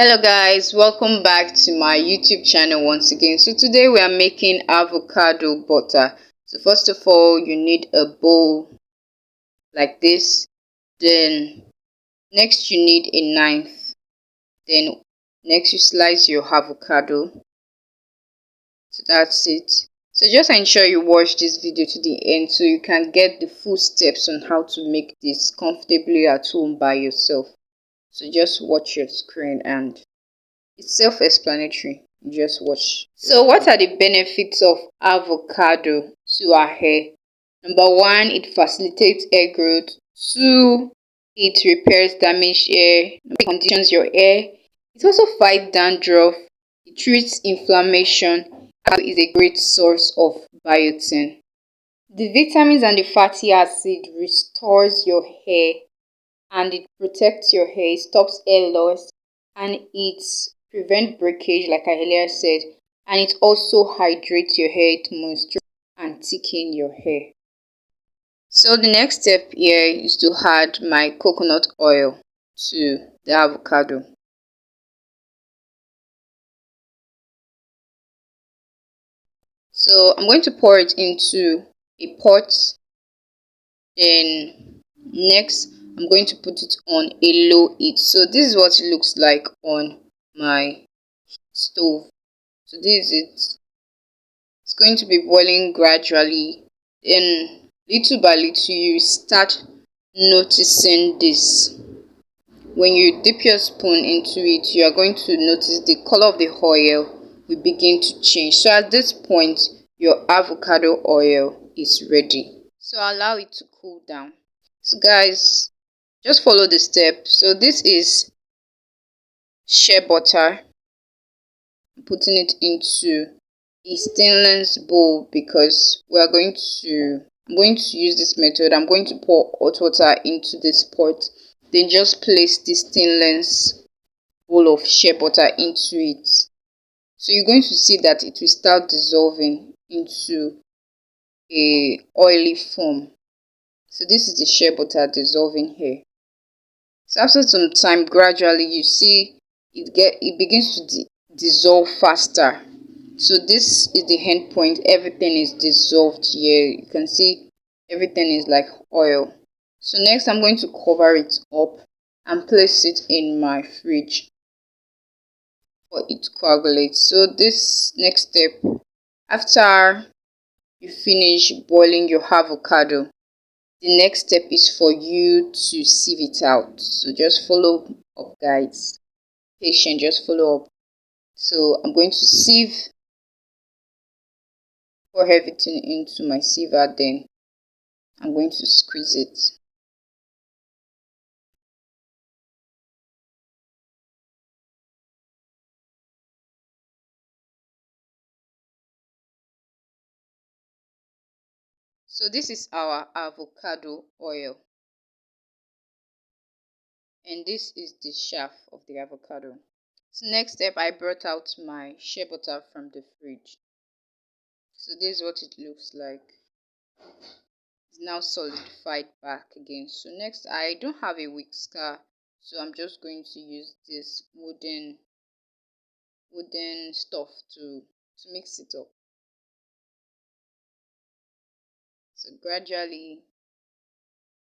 Hello guys, welcome back to my YouTube channel once again. So today we are making avocado butter. So first of all, you need a bowl like this. Then next you need a knife. Then next you slice your avocado. So that's it. So just ensure you watch this video to the end so you can get the full steps on how to make this comfortably at home by yourself. So just watch your screen and it's self-explanatory. Just watch. So what are the benefits of avocado to our hair? Number one, it facilitates hair growth. Two, it repairs damaged hair. It conditions your hair. It also fights dandruff. It treats inflammation. Avocado is a great source of biotin. The vitamins and the fatty acid restores your hair and it protects your hair, it stops hair loss, and it prevents breakage like I earlier said, and it also hydrates your hair, it moisturizes and thicken your hair. So the next step here is to add my coconut oil to the avocado. So I'm going to pour it into a pot. Then next I'm going to put it on a low heat. So this is what it looks like on my stove. So this is it. It's going to be boiling gradually. Then little by little you start noticing this. When you dip your spoon into it, you are going to notice the color of the oil will begin to change. So at this point, your avocado oil is ready. So allow it to cool down. So guys, just follow the steps. So this is shea butter. I'm putting it into a stainless bowl because I'm going to use this method. I'm going to pour hot water into this pot. Then just place this stainless bowl of shea butter into it. So you're going to see that it will start dissolving into a oily form. So this is the shea butter dissolving here. So after some time, gradually you see it begins to dissolve faster. So this is the end point. Everything is dissolved here. You can see everything is like oil. So next I'm going to cover it up and place it in my fridge for it to coagulate. So this next step, after you finish boiling your avocado, the next step is for you to sieve it out. So just follow up guys. Patient, just follow up. So I'm going to pour everything into my sieve, then I'm going to squeeze it. So this is our avocado oil. And this is the shaft of the avocado. So next step, I brought out my shea butter from the fridge. So this is what it looks like. It's now solidified back again. So next, I don't have a whisker, so I'm just going to use this wooden stuff to mix it up. So gradually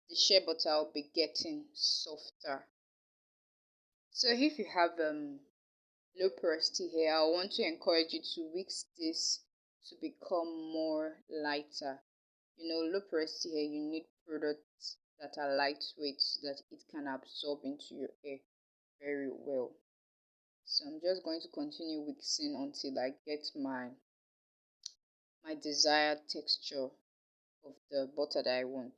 the shea butter will be getting softer. So if you have low porosity hair, I want to encourage you to whisk this to become more lighter. Low porosity hair, you need products that are lightweight so that it can absorb into your hair very well. So I'm just going to continue wixing until I get my desired texture of the butter that I want.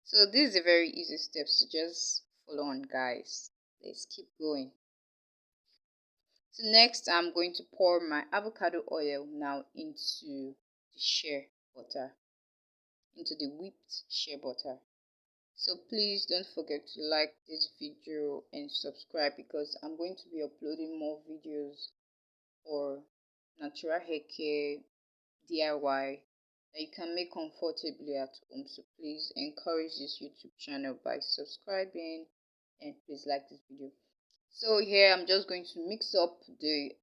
So this is a very easy step, so just follow on guys. Let's keep going. So next I'm going to pour my avocado oil now into the shea butter, into the whipped shea butter. So please don't forget to like this video and subscribe because I'm going to be uploading more videos for natural hair care DIY that you can make comfortably at home. So please encourage this YouTube channel by subscribing and please like this video. So here I'm just going to mix up the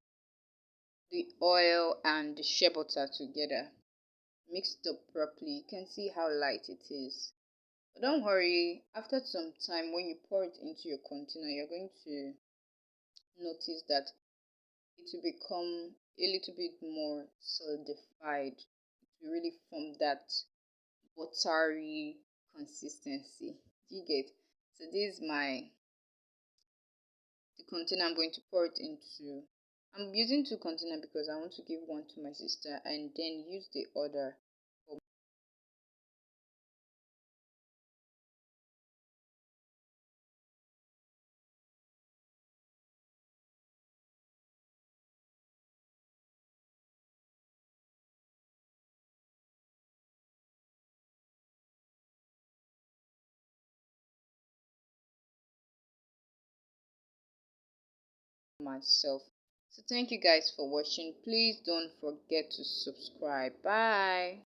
oil and the shea butter together. Mix it up properly. You can see how light it is. But don't worry, after some time when you pour it into your container, you're going to notice that it will become a little bit more solidified. It will really form that buttery consistency. Do you get? So this is the container I'm going to pour it into. I'm using two containers because I want to give one to my sister and then use the other for myself. So thank you guys for watching. Please don't forget to subscribe. Bye.